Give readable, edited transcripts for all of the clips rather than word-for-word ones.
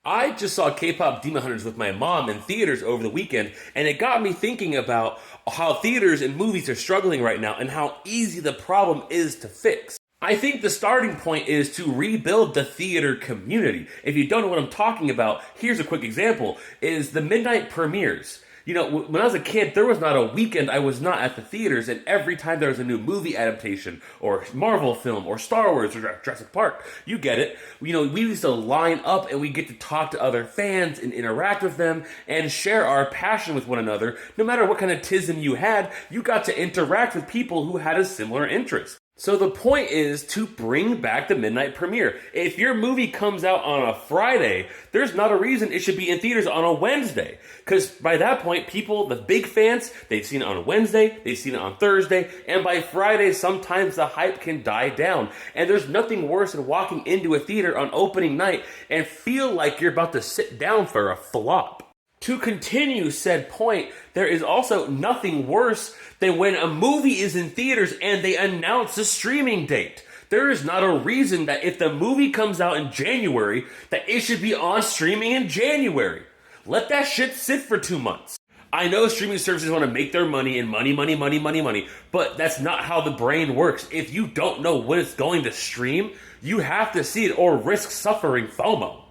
I just saw K-pop Demon Hunters with my mom in theaters over the weekend, and it got me thinking about how theaters and movies are struggling right now and how easy the problem is to fix. I think the starting point is to rebuild the theater community. If you don't know what I'm talking about, here's a quick example, is the midnight premieres. You know, when I was a kid, there was not a weekend I was not at the theaters, and every time there was a new movie adaptation, or Marvel film, or Star Wars, or Jurassic Park, you get it. You know, we used to line up and we get to talk to other fans and interact with them and share our passion with one another. No matter what kind of tism you had, you got to interact with people who had a similar interest. So the point is to bring back the midnight premiere. If your movie comes out on a Friday, there's not a reason it should be in theaters on a Wednesday. Because by that point, people, the big fans, they've seen it on a Wednesday, they've seen it on Thursday, and by Friday, sometimes the hype can die down. And there's nothing worse than walking into a theater on opening night and feel like you're about to sit down for a flop. To continue said point, there is also nothing worse than when a movie is in theaters and they announce a streaming date. There is not a reason that if the movie comes out in January, that it should be on streaming in January. Let that shit sit for 2 months. I know streaming services want to make their money and money, but that's not how the brain works. If you don't know when it's going to stream, you have to see it or risk suffering FOMO.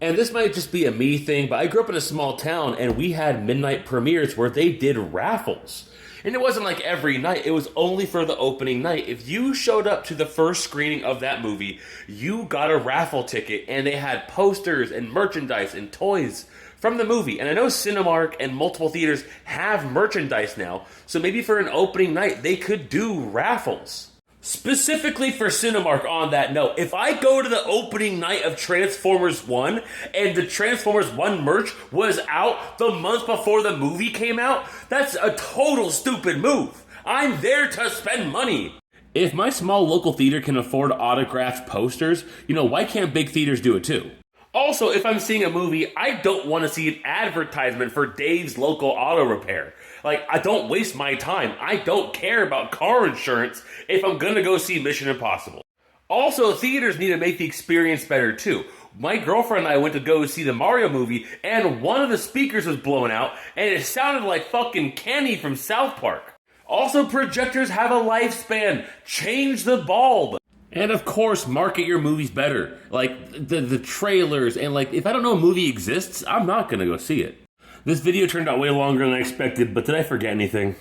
And this might just be a me thing, but I grew up in a small town and we had midnight premieres where they did raffles. And it wasn't like every night, it was only for the opening night. If you showed up to the first screening of that movie, you got a raffle ticket and they had posters and merchandise and toys from the movie. And I know Cinemark and multiple theaters have merchandise now, so maybe for an opening night they could do raffles. Specifically for Cinemark on that note, if I go to the opening night of Transformers 1 and the Transformers 1 merch was out the month before the movie came out, that's a total stupid move. I'm there to spend money. If my small local theater can afford autographed posters, why can't big theaters do it too? Also, if I'm seeing a movie, I don't want to see an advertisement for Dave's local auto repair. I don't waste my time. I don't care about car insurance if I'm going to go see Mission Impossible. Also, theaters need to make the experience better too. My girlfriend and I went to go see the Mario movie, and one of the speakers was blown out, and it sounded like fucking Kenny from South Park. Also, projectors have a lifespan. Change the bulb. And of course, market your movies better. The trailers, and if I don't know a movie exists, I'm not going to go see it. This video turned out way longer than I expected, but did I forget anything?